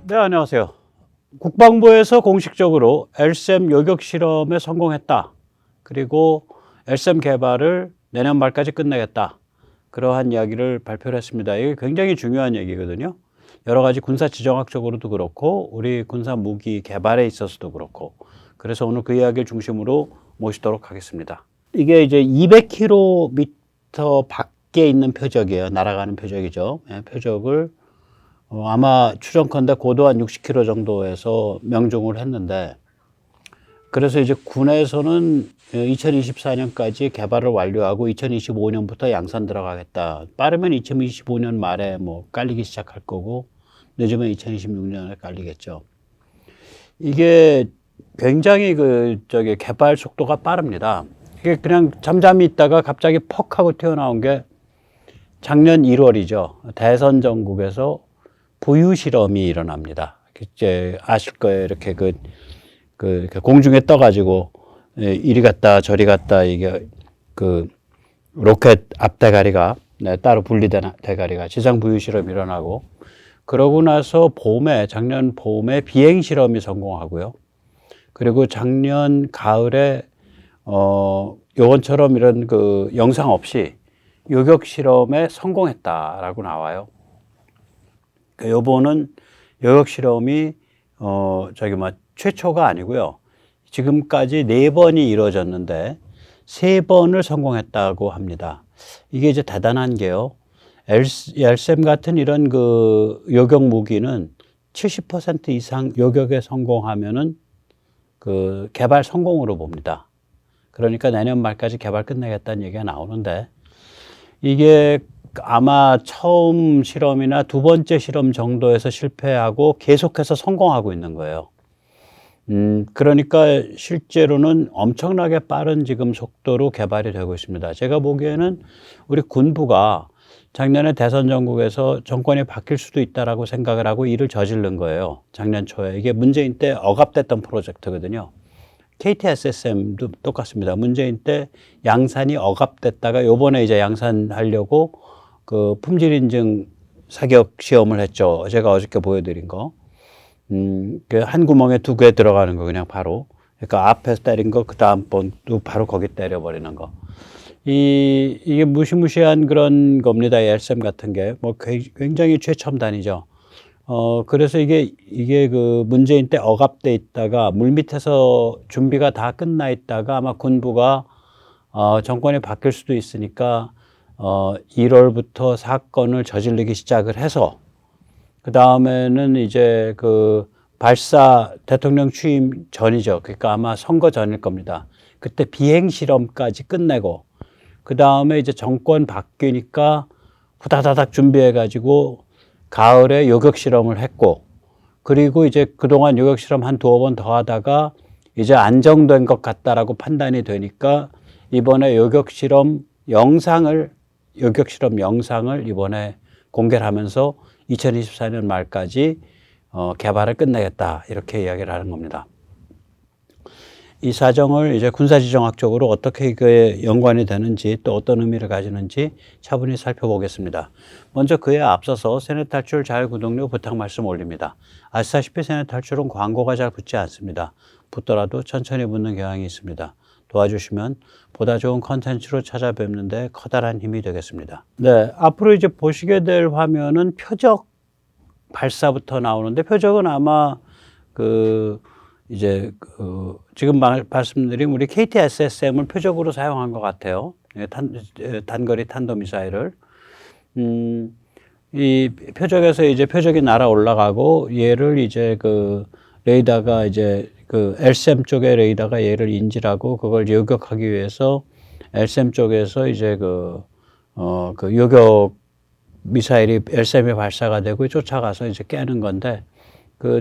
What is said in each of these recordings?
네, 안녕하세요. 국방부에서 공식적으로 LSAM 요격 실험에 성공했다. 그리고 LSAM 개발을 내년 말까지 끝내겠다. 그러한 이야기를 발표를 했습니다. 이게 굉장히 중요한 얘기거든요. 여러 가지 군사 지정학적으로도 그렇고 우리 군사 무기 개발에 있어서도 그렇고, 그래서 오늘 그 이야기를 중심으로 모시도록 하겠습니다. 이게 이제 200km 밖에 있는 표적이에요. 날아가는 표적이죠. 표적을 아마 추정컨대 고도 한 60km 정도에서 명중을 했는데, 그래서 이제 군에서는 2024년까지 개발을 완료하고 2025년부터 양산 들어가겠다. 빠르면 2025년 말에 뭐 깔리기 시작할 거고, 늦으면 2026년에 깔리겠죠. 이게 굉장히 개발 속도가 빠릅니다. 이게 그냥 잠잠히 있다가 갑자기 퍽 하고 튀어나온 게 작년 1월이죠. 대선 전국에서 부유 실험이 일어납니다. 이제 아실 거예요. 이렇게 공중에 떠가지고 이리 갔다 저리 갔다, 이게 로켓 앞대가리가 따로 분리된 대가리가 지상 부유 실험이 일어나고, 그러고 나서 작년 봄에 비행 실험이 성공하고요. 그리고 작년 가을에 요번처럼 이런 영상 없이 요격 실험에 성공했다라고 나와요. 요번은 요격 실험이 최초가 아니고요. 지금까지 4번이 이루어졌는데 3번을 성공했다고 합니다. 이게 이제 대단한 게요. LSAM 같은 이런 요격 무기는 70% 이상 요격에 성공하면은 개발 성공으로 봅니다. 그러니까 내년 말까지 개발 끝내겠다는 얘기가 나오는데, 이게 아마 처음 실험이나 두 번째 실험 정도에서 실패하고 계속해서 성공하고 있는 거예요. 그러니까 실제로는 엄청나게 빠른 지금 속도로 개발이 되고 있습니다. 제가 보기에는 우리 군부가 작년에 대선 전국에서 정권이 바뀔 수도 있다라고 생각을 하고 일을 저지른 거예요. 작년 초에. 이게 문재인 때 억압됐던 프로젝트거든요. KTSSM도 똑같습니다. 문재인 때 양산이 억압됐다가 요번에 이제 양산하려고 품질 인증 사격 시험을 했죠. 제가 어저께 보여드린 거. 한 구멍에 2개 들어가는 거 그냥 바로. 그러니까 앞에서 때린 거, 그 다음 번도 바로 거기 때려버리는 거. 이게 무시무시한 그런 겁니다. LSAM 같은 게. 굉장히 최첨단이죠. 그래서 이게 문재인 때 억압돼 있다가 물밑에서 준비가 다 끝나 있다가 아마 군부가, 정권이 바뀔 수도 있으니까, 1월부터 사건을 저지르기 시작을 해서, 그 다음에는 이제 발사 대통령 취임 전이죠. 그러니까 아마 선거 전일 겁니다. 그때 비행 실험까지 끝내고, 그 다음에 이제 정권 바뀌니까 후다다닥 준비해가지고 가을에 요격 실험을 했고, 그리고 이제 그동안 요격 실험 한 2번 더 하다가 이제 안정된 것 같다라고 판단이 되니까 이번에 요격 실험 영상을 이번에 공개를 하면서 2024년 말까지 개발을 끝내겠다, 이렇게 이야기를 하는 겁니다. 이 사정을 이제 군사지정학적으로 어떻게 그에 연관이 되는지, 또 어떤 의미를 가지는지 차분히 살펴보겠습니다. 먼저 그에 앞서서 세뇌탈출 자율 구독료 부탁 말씀 올립니다. 아시다시피 세뇌탈출은 광고가 잘 붙지 않습니다. 붙더라도 천천히 붙는 경향이 있습니다. 도와주시면 보다 좋은 컨텐츠로 찾아뵙는데 커다란 힘이 되겠습니다. 네, 앞으로 이제 보시게 될 화면은 표적 발사부터 나오는데, 표적은 아마 지금 말씀드린 우리 KTSSM을 표적으로 사용한 것 같아요. 단거리 탄도미사일을. 이 표적에서 이제 표적이 날아 올라가고, 얘를 이제 레이더가 이제 LSAM 쪽의 레이더가 얘를 인지하고 그걸 요격하기 위해서 LSAM 쪽에서 이제 요격 미사일이 LSAM에 발사가 되고 쫓아가서 이제 깨는 건데,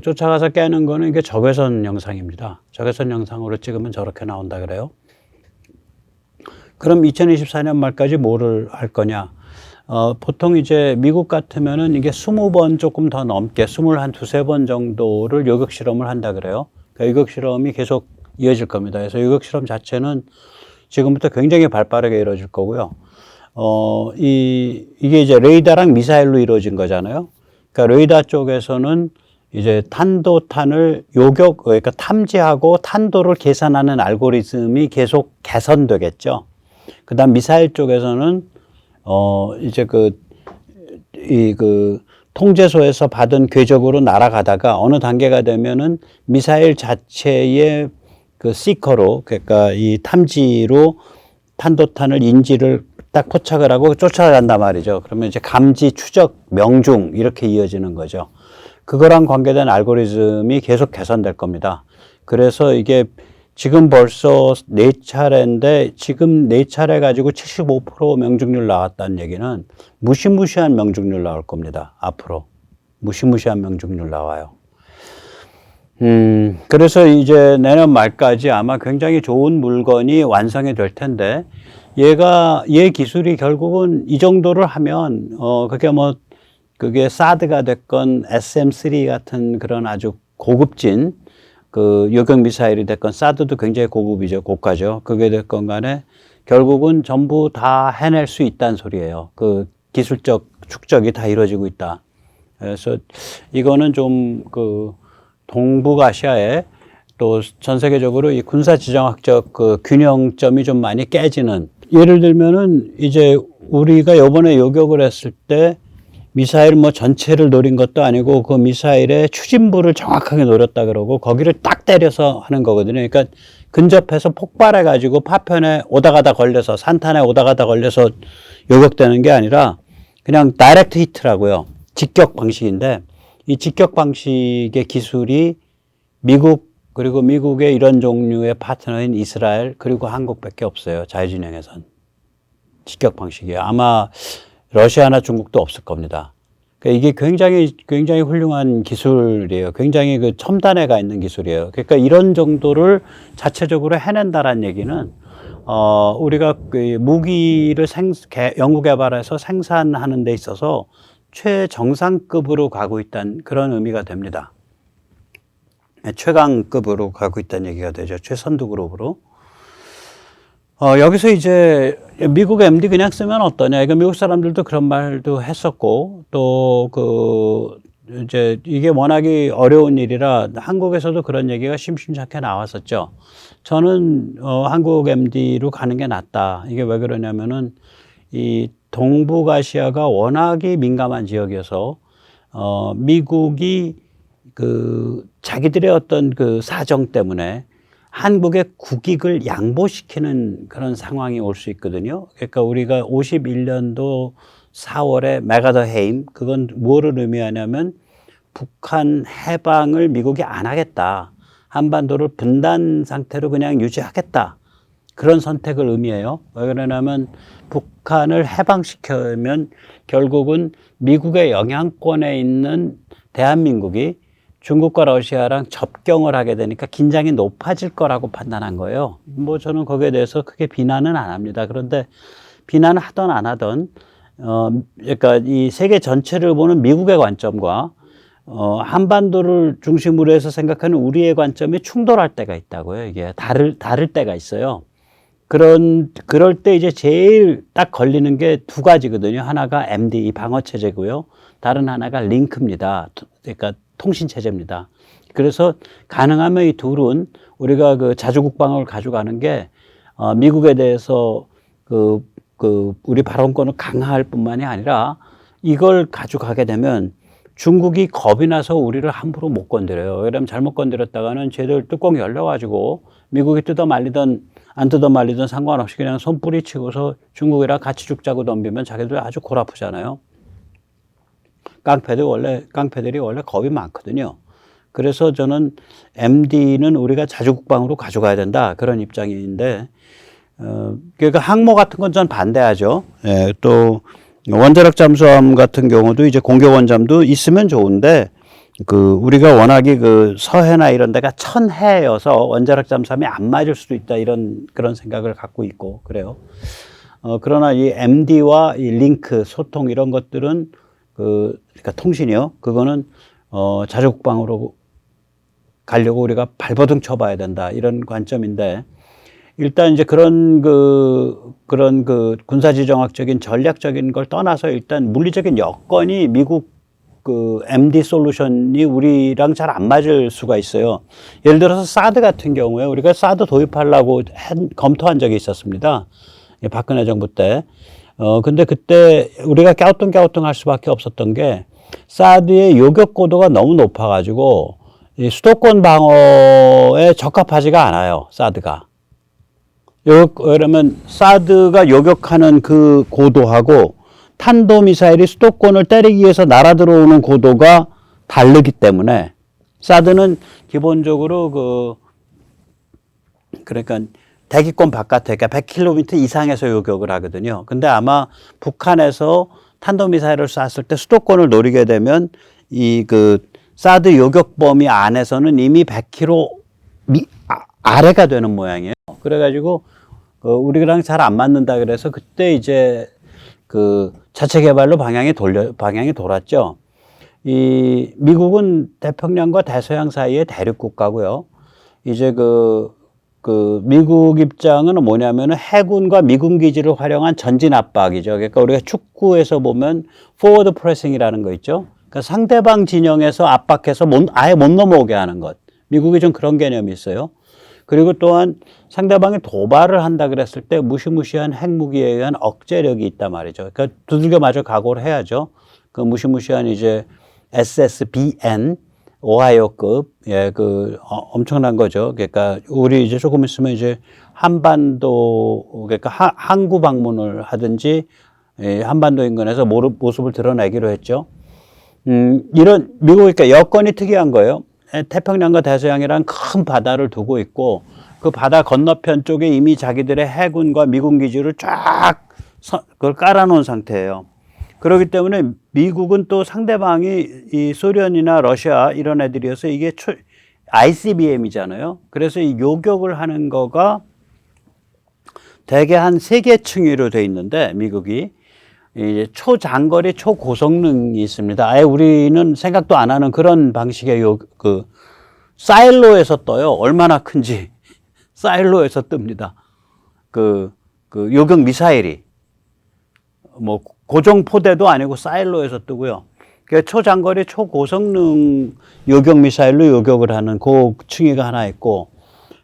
쫓아가서 깨는 거는 이게 적외선 영상입니다. 적외선 영상으로 찍으면 저렇게 나온다 그래요. 그럼 2024년 말까지 뭐를 할 거냐? 보통 이제 미국 같으면은 이게 20번 조금 더 넘게, 23번 정도를 요격 실험을 한다 그래요. 그러니까 요격 실험이 계속 이어질 겁니다. 그래서 요격 실험 자체는 지금부터 굉장히 발빠르게 이루어질 거고요. 이게 이제 레이더랑 미사일로 이루어진 거잖아요. 그러니까 레이더 쪽에서는 이제 탄도탄을 그러니까 탐지하고 탄도를 계산하는 알고리즘이 계속 개선되겠죠. 그다음 미사일 쪽에서는 이제 통제소에서 받은 궤적으로 날아가다가 어느 단계가 되면은 미사일 자체의 그 시커로, 그러니까 이 탐지로 탄도탄을 인지를 딱 포착을 하고 쫓아간단 말이죠. 그러면 이제 감지, 추적, 명중 이렇게 이어지는 거죠. 그거랑 관계된 알고리즘이 계속 개선될 겁니다. 그래서 이게 지금 벌써 4차례인데 지금 4차례 가지고 75% 명중률 나왔다는 얘기는 무시무시한 명중률 나올 겁니다. 앞으로. 무시무시한 명중률 나와요. 그래서 이제 내년 말까지 아마 굉장히 좋은 물건이 완성이 될 텐데 얘 기술이 결국은 이 정도를 하면 그게 사드가 됐건 SM3 같은 그런 아주 고급진 그 요격 미사일이 됐건 사드도 굉장히 고급이죠. 고가죠. 그게 됐건 간에 결국은 전부 다 해낼 수 있다는 소리예요. 그 기술적 축적이 다 이루어지고 있다. 그래서 이거는 좀 동북아시아에 또 전 세계적으로 이 군사 지정학적 그 균형점이 좀 많이 깨지는, 예를 들면은 이제 우리가 요번에 요격을 했을 때 미사일 전체를 노린 것도 아니고 그 미사일의 추진부를 정확하게 노렸다 그러고 거기를 딱 때려서 하는 거거든요. 그러니까 근접해서 폭발해 가지고 파편에 오다가다 걸려서, 산탄에 오다가다 걸려서 요격되는 게 아니라 그냥 다이렉트 히트라고요. 직격 방식인데 이 직격 방식의 기술이 미국, 그리고 미국의 이런 종류의 파트너인 이스라엘 그리고 한국밖에 없어요. 자유진영에선. 직격 방식이에요. 아마 러시아나 중국도 없을 겁니다. 그러니까 이게 굉장히 훌륭한 기술이에요. 굉장히 그 첨단에 가 있는 기술이에요. 그러니까 이런 정도를 자체적으로 해낸다라는 얘기는 우리가 그 무기를 연구 개발해서 생산하는 데 있어서 최정상급으로 가고 있다는 그런 의미가 됩니다. 최강급으로 가고 있다는 얘기가 되죠. 최선두 그룹으로. 여기서 이제 미국 MD 그냥 쓰면 어떠냐. 이거 미국 사람들도 그런 말도 했었고, 또 이제 이게 워낙에 어려운 일이라 한국에서도 그런 얘기가 심심찮게 나왔었죠. 저는 한국 MD로 가는 게 낫다. 이게 왜 그러냐면은 이 동북아시아가 워낙에 민감한 지역이어서 미국이 자기들의 어떤 그 사정 때문에 한국의 국익을 양보시키는 그런 상황이 올 수 있거든요. 그러니까 우리가 51년도 4월에 메가더 해임, 그건 뭐를 의미하냐면 북한 해방을 미국이 안 하겠다. 한반도를 분단 상태로 그냥 유지하겠다. 그런 선택을 의미해요. 왜 그러냐면 북한을 해방시키면 결국은 미국의 영향권에 있는 대한민국이 중국과 러시아랑 접경을 하게 되니까 긴장이 높아질 거라고 판단한 거예요. 저는 거기에 대해서 크게 비난은 안 합니다. 그런데 비난을 하던 안 하던, 그러니까 이 세계 전체를 보는 미국의 관점과 한반도를 중심으로 해서 생각하는 우리의 관점이 충돌할 때가 있다고요. 이게 다를 때가 있어요. 그럴 때 이제 제일 딱 걸리는 게 두 가지거든요. 하나가 MD, 방어 체제고요. 다른 하나가 링크입니다. 그러니까 통신 체제입니다. 그래서 가능하면 이 둘은 우리가 그 자주국방을 가져가는 게 미국에 대해서 우리 발언권을 강화할 뿐만이 아니라 이걸 가져가게 되면 중국이 겁이 나서 우리를 함부로 못 건드려요. 왜냐면 잘못 건드렸다가는 쟤들 뚜껑 열려가지고 미국이 뜯어 말리든 안 뜯어 말리든 상관없이 그냥 손뿌리 치고서 중국이랑 같이 죽자고 덤비면 자기들 아주 골 아프잖아요. 깡패들이 원래 겁이 많거든요. 그래서 저는 MD는 우리가 자주국방으로 가져가야 된다. 그런 입장인데, 그러니까 항모 같은 건 전 반대하죠. 예, 또 원자력 잠수함 같은 경우도 이제 공격 원잠도 있으면 좋은데, 우리가 워낙에 서해나 이런 데가 천해여서 원자력 잠수함이 안 맞을 수도 있다. 그런 생각을 갖고 있고, 그래요. 그러나 이 MD와 이 링크, 소통 이런 것들은 그러니까 통신이요. 그거는 자주국방으로 가려고 우리가 발버둥 쳐봐야 된다. 이런 관점인데, 일단 이제 그런 군사지정학적인 전략적인 걸 떠나서 일단 물리적인 여건이 미국 그 MD 솔루션이 우리랑 잘 안 맞을 수가 있어요. 예를 들어서 사드 같은 경우에 우리가 사드 도입하려고 검토한 적이 있었습니다. 박근혜 정부 때. 근데 그때 우리가 갸우뚱갸우뚱 할 수밖에 없었던 게 사드의 요격 고도가 너무 높아가지고 이 수도권 방어에 적합하지가 않아요. 사드가. 그러면 사드가 요격하는 그 고도하고 탄도미사일이 수도권을 때리기 위해서 날아 들어오는 고도가 다르기 때문에 사드는 기본적으로 그러니까 대기권 바깥에, 그러니까 100km 이상에서 요격을 하거든요. 근데 아마 북한에서 탄도미사일을 쐈을 때 수도권을 노리게 되면 사드 요격 범위 안에서는 이미 100km 아래가 되는 모양이에요. 그래가지고 우리랑 잘 안 맞는다 그래서 그때 이제 자체 개발로 방향이 돌았죠. 이 미국은 태평양과 대서양 사이의 대륙 국가고요. 이제 미국 입장은 뭐냐면은 해군과 미군 기지를 활용한 전진 압박이죠. 그러니까 우리가 축구에서 보면 포워드 프레싱이라는 거 있죠. 그러니까 상대방 진영에서 압박해서 아예 못 넘어오게 하는 것. 미국이 좀 그런 개념이 있어요. 그리고 또한 상대방이 도발을 한다 그랬을 때 무시무시한 핵무기에 의한 억제력이 있단 말이죠. 그러니까 두들겨 맞아 각오를 해야죠. 그 무시무시한 이제 SSBN 오하이오급 엄청난 거죠. 그러니까 우리 이제 조금 있으면 이제 한반도 그러니까 항구 방문을 하든지 한반도 인근에서 모습을 드러내기로 했죠. 이런 미국 그러니까 여건이 특이한 거예요. 태평양과 대서양이란 큰 바다를 두고 있고 그 바다 건너편 쪽에 이미 자기들의 해군과 미군 기지를 쫙 그걸 깔아놓은 상태예요. 그렇기 때문에 미국은 또 상대방이 이 소련이나 러시아 이런 애들이어서 이게 ICBM이잖아요. 그래서 이 요격을 하는 거가 대개 한 3개 층위로 돼 있는데 미국이 이제 초장거리 초고성능이 있습니다. 아예 우리는 생각도 안 하는 그런 방식의 사일로에서 떠요. 얼마나 큰지 사일로에서 뜹니다. 요격 미사일이 뭐 고정 포대도 아니고 사일로에서 뜨고요. 초장거리 초고성능 요격 미사일로 요격을 하는 그 층위가 하나 있고,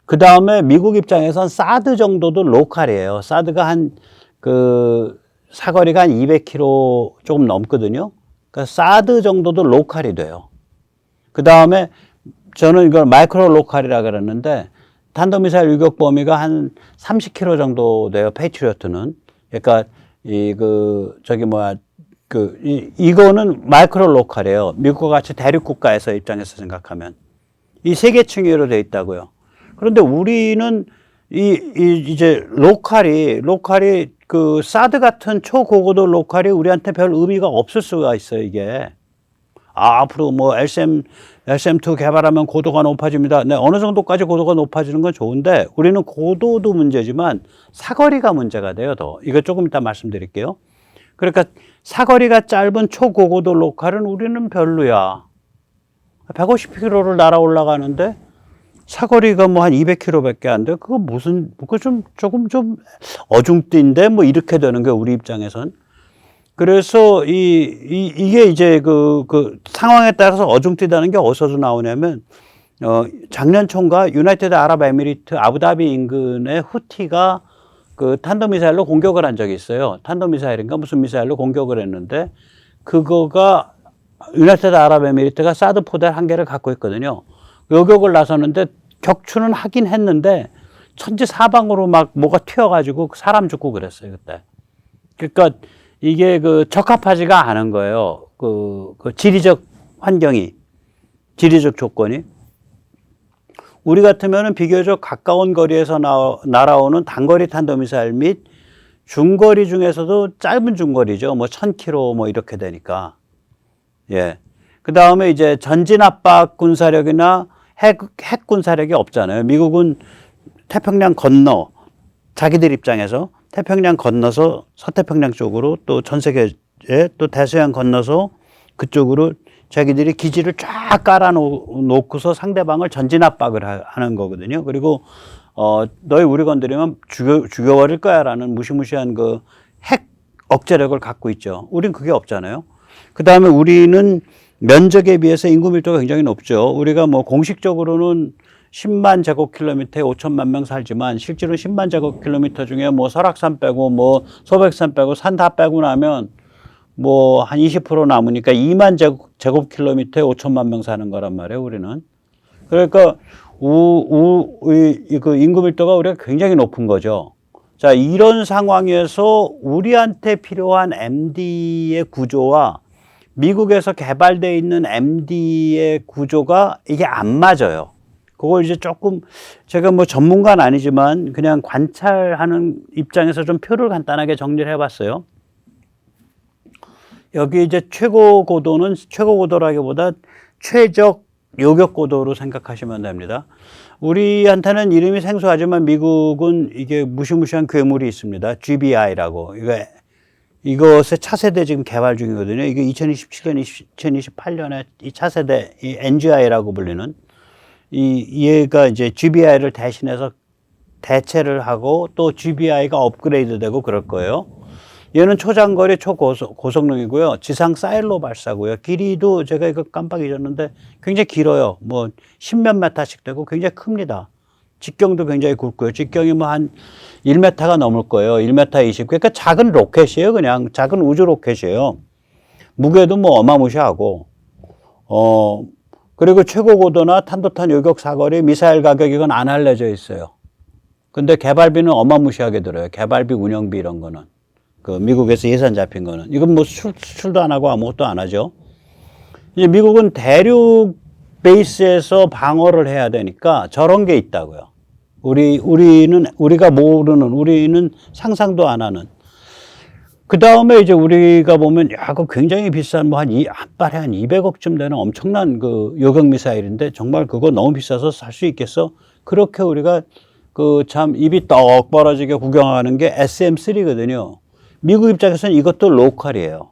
그 다음에 미국 입장에선 사드 정도도 로컬이에요. 사드가 사거리가 한 200km 조금 넘거든요. 그러니까 사드 정도도 로컬이 돼요. 그 다음에 저는 이걸 마이크로 로컬이라 그랬는데 탄도미사일 유격 범위가 한 30km 정도 돼요. 패트리어트는. 그러니까 이거는 마이크로 로컬이에요. 미국과 같이 대륙 국가에서 입장에서 생각하면 이 3개 층위로 돼 있다고요. 그런데 우리는 이제 로컬이 사드 같은 초고고도 로컬이 우리한테 별 의미가 없을 수가 있어요, 이게. 앞으로 뭐 LCM2 개발하면 고도가 높아집니다. 네, 어느 정도까지 고도가 높아지는 건 좋은데 우리는 고도도 문제지만 사거리가 문제가 돼요, 더. 이거 조금 이따 말씀드릴게요. 그러니까 사거리가 짧은 초고고도 로컬은 우리는 별로야. 150km를 날아 올라가는데 사거리가 뭐 한 200km밖에 안 돼. 그거 조금 어중뛴데 뭐 이렇게 되는 게 우리 입장에선. 그래서 이게 이제 상황에 따라서 어중뛰다는 게 어디서 나오냐면, 작년 총과 유나이티드 아랍에미리트 아부다비 인근의 후티가 탄도미사일로 공격을 한 적이 있어요. 탄도미사일인가 무슨 미사일로 공격을 했는데, 그거가 유나이티드 아랍에미리트가 사드 포대 1개를 갖고 있거든요. 요격을 나섰는데 격추는 하긴 했는데 천지사방으로 막 뭐가 튀어가지고 사람 죽고 그랬어요, 그때. 그러니까 이게 적합하지가 않은 거예요. 지리적 환경이, 지리적 조건이. 우리 같으면은 비교적 가까운 거리에서 날아오는 단거리 탄도미사일 및 중거리 중에서도 짧은 중거리죠. 뭐 1000km 뭐 이렇게 되니까. 예. 그 다음에 이제 전진 압박 군사력이나 핵 군사력이 없잖아요. 미국은 태평양 건너, 자기들 입장에서 태평양 건너서 서태평양 쪽으로 또 전 세계에 또 대서양 건너서 그쪽으로 자기들이 기지를 쫙 깔아놓고서 상대방을 전진 압박을 하는 거거든요. 그리고 너희 우리 건드리면 죽여버릴 거야 라는 무시무시한 핵 억제력을 갖고 있죠. 우린 그게 없잖아요. 그 다음에 우리는 면적에 비해서 인구 밀도가 굉장히 높죠. 우리가 뭐 공식적으로는 10만 제곱킬로미터에 5천만 명 살지만 실제로 10만 제곱킬로미터 중에 뭐 설악산 빼고 뭐 소백산 빼고 산 다 빼고 나면 뭐 한 20% 남으니까 2만 제곱킬로미터에 5천만 명 사는 거란 말이에요, 우리는. 그러니까 그 인구 밀도가 우리가 굉장히 높은 거죠. 자, 이런 상황에서 우리한테 필요한 MD의 구조와 미국에서 개발되어 있는 MD의 구조가 이게 안 맞아요. 그걸 이제 조금 제가 뭐 전문가는 아니지만 그냥 관찰하는 입장에서 좀 표를 간단하게 정리를 해봤어요. 여기 이제 최고 고도는 최고 고도라기보다 최적 요격 고도로 생각하시면 됩니다. 우리한테는 이름이 생소하지만 미국은 이게 무시무시한 괴물이 있습니다. GBI라고. 이것의 차세대 지금 개발 중이거든요. 이게 2027년, 2028년에 이 차세대, 이 NGI라고 불리는 얘가 이제 GBI를 대신해서 대체를 하고 또 GBI가 업그레이드 되고 그럴 거예요. 얘는 초장거리 초고속능이고요. 지상 사일로 발사고요. 길이도 제가 이거 깜빡 잊었는데 굉장히 길어요. 뭐 10몇 메타씩 되고 굉장히 큽니다. 직경도 굉장히 굵고요. 직경이 뭐 한 1m가 넘을 거예요. 1m 20. 그러니까 작은 로켓이에요. 그냥 작은 우주 로켓이에요. 무게도 뭐 어마무시하고, 그리고 최고 고도나 탄도탄 요격 사거리 미사일 가격 이건 안 알려져 있어요. 근데 개발비는 어마무시하게 들어요. 개발비, 운영비 이런 거는. 그 미국에서 예산 잡힌 거는. 이건 뭐 수출도 안 하고 아무것도 안 하죠. 이제 미국은 대륙 베이스에서 방어를 해야 되니까 저런 게 있다고요. 우리가 모르는, 우리는 상상도 안 하는. 그 다음에 이제 우리가 보면, 야, 그 굉장히 비싼, 뭐 한 발에 한 200억쯤 되는 엄청난 그 요격 미사일인데 정말 그거 너무 비싸서 살 수 있겠어? 그렇게 우리가 그 참 입이 떡 벌어지게 구경하는 게 SM3거든요. 미국 입장에서는 이것도 로컬이에요.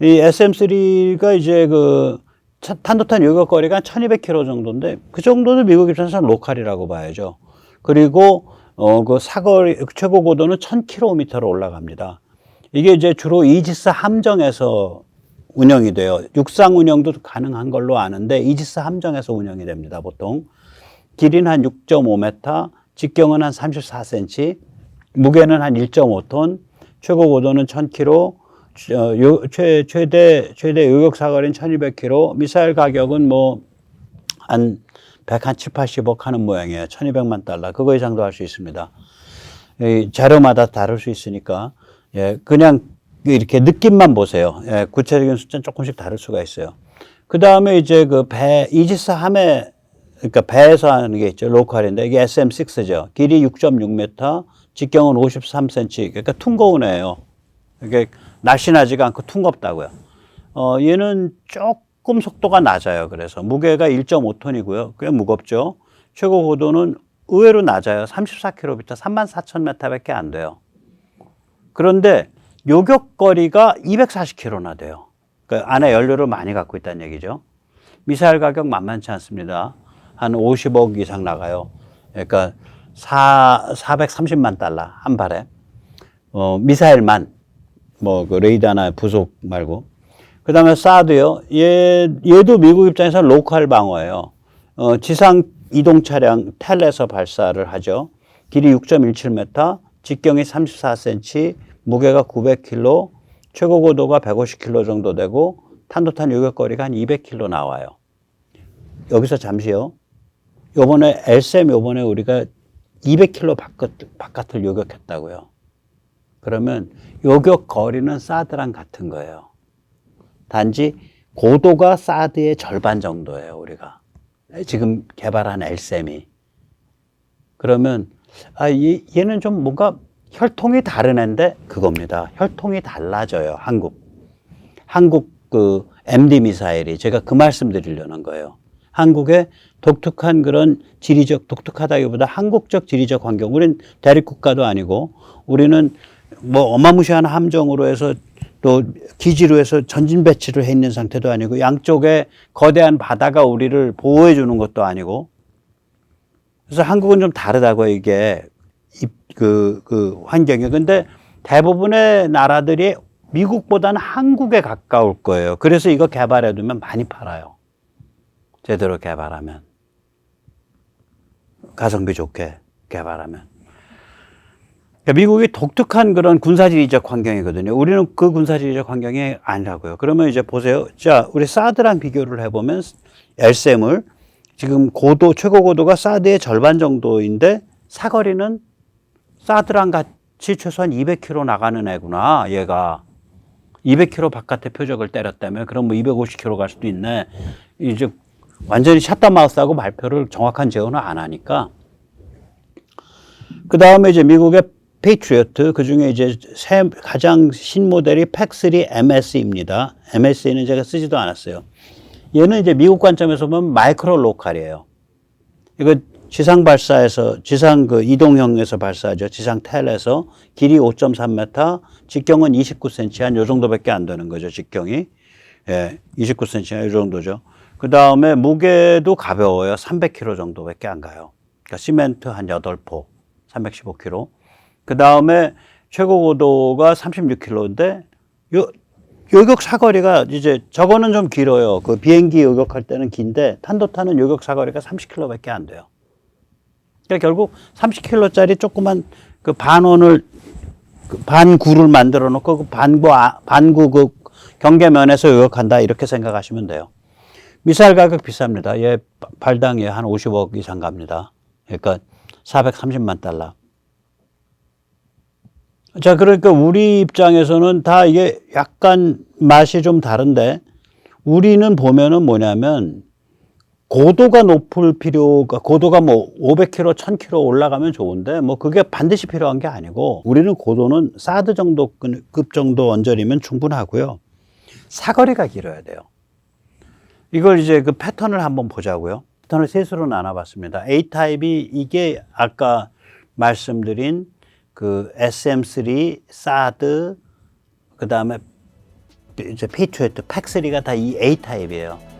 이 SM3가 이제 그 탄도탄 요격거리가 1200km 정도인데 그 정도도 미국 입장에서는 로컬이라고 봐야죠. 그리고 그 사거리 최고 고도는 1000km로 올라갑니다. 이게 이제 주로 이지스 함정에서 운영이 돼요. 육상 운영도 가능한 걸로 아는데 이지스 함정에서 운영이 됩니다. 보통 길이는 한 6.5m, 직경은 한 34cm, 무게는 한 1.5톤, 최고 고도는 1000km, 최대 요격 사거리는 1200km, 미사일 가격은 뭐 한 107, 80억 하는 모양이에요. 1200만 달러. 그거 이상도 할 수 있습니다. 자료마다 다를 수 있으니까, 예, 그냥 이렇게 느낌만 보세요. 예, 구체적인 숫자는 조금씩 다를 수가 있어요. 그 다음에 이제 그 이지스 함에, 그러니까 배에서 하는 게 있죠. 로컬인데, 이게 SM6죠. 길이 6.6m, 직경은 53cm. 그러니까 퉁거운애예요. 이게 날씬하지가 않고 퉁겁다고요. 얘는 조금 속도가 낮아요. 그래서 무게가 1.5톤이고요. 꽤 무겁죠. 최고 고도는 의외로 낮아요. 34km, 34,000m밖에 안 돼요. 그런데 요격거리가 240km나 돼요. 그러니까 안에 연료를 많이 갖고 있다는 얘기죠. 미사일 가격 만만치 않습니다. 한 50억 이상 나가요. 그러니까 430만 달러 한 발에. 미사일만. 뭐 그 레이더나 부속 말고. 그 다음에 사드요. 얘도 미국 입장에서 로컬 방어예요. 지상 이동 차량 텔에서 발사를 하죠. 길이 6.17m, 직경이 34cm, 무게가 900kg, 최고 고도가 150km 정도 되고 탄도탄 요격거리가 한 200km 나와요. 여기서 잠시요. 요번에 LSM 요번에 우리가 200km 바깥을 요격했다고요. 그러면 요격 거리는 사드랑 같은 거예요. 단지 고도가 사드의 절반 정도예요, 우리가. 지금 개발한 LSM이. 그러면, 얘는 좀 뭔가 혈통이 다른 애인데 그겁니다. 혈통이 달라져요, 한국 그 MD 미사일이. 제가 그 말씀 드리려는 거예요. 한국의 독특한 그런 독특하다기보다 한국적 지리적 환경. 우린 대립국가도 아니고, 우리는 뭐 어마무시한 함정으로 해서 또 기지로 해서 전진 배치를 해 있는 상태도 아니고 양쪽에 거대한 바다가 우리를 보호해 주는 것도 아니고 그래서 한국은 좀 다르다고 이게 그 환경이. 근데 대부분의 나라들이 미국보다는 한국에 가까울 거예요. 그래서 이거 개발해 두면 많이 팔아요. 제대로 개발하면. 가성비 좋게 개발하면. 그러니까 미국이 독특한 그런 군사지리적 환경이거든요. 우리는 그 군사지리적 환경이 아니라고요. 그러면 이제 보세요. 자, 우리 사드랑 비교를 해보면 LSM을 지금 고도, 최고 고도가 사드의 절반 정도인데 사거리는 사드랑 같이 최소한 200km 나가는 애구나, 얘가. 200km 바깥에 표적을 때렸다면 그럼 뭐 250km 갈 수도 있네. 이제 완전히 샷다 마우스하고 발표를 정확한 제어는 안 하니까. 그 다음에 이제 미국의 페이트리어트, 그 중에 이제 가장 신모델이 팩3 MS입니다. MS는 제가 쓰지도 않았어요. 얘는 이제 미국 관점에서 보면 마이크로 로컬이에요. 이거 지상 발사에서, 지상 그 이동형에서 발사하죠. 지상 텔에서 길이 5.3m, 직경은 29cm, 한 요 정도밖에 안 되는 거죠, 직경이. 예, 29cm, 이 정도죠. 그 다음에 무게도 가벼워요. 300kg 정도밖에 안 가요. 그러니까 시멘트 한 8포, 315kg. 그 다음에 최고 고도가 36km인데, 요격 사거리가 이제 저거는 좀 길어요. 그 비행기 요격할 때는 긴데, 탄도타는 요격 사거리가 30km밖에 안 돼요. 그러니까 결국 30km짜리 조그만 그 반원을, 그 반구를 만들어 놓고 그 반구 그 경계면에서 요격한다. 이렇게 생각하시면 돼요. 미사일 가격 비쌉니다. 얘 발당에 한 50억 이상 갑니다. 그러니까 430만 달러. 자, 그러니까 우리 입장에서는 다 이게 약간 맛이 좀 다른데, 우리는 보면은 뭐냐면, 고도가 높을 필요가, 고도가 뭐 500km, 1000km 올라가면 좋은데, 뭐 그게 반드시 필요한 게 아니고, 우리는 고도는 사드 정도급 정도 언저리면 충분하고요. 사거리가 길어야 돼요. 이걸 이제 그 패턴을 한번 보자고요. 패턴을 셋으로 나눠봤습니다. A타입이 이게 아까 말씀드린 그 SM3, 사드, 그 다음에 이제 페이트리어트, 팩3가 다 이 A타입이에요.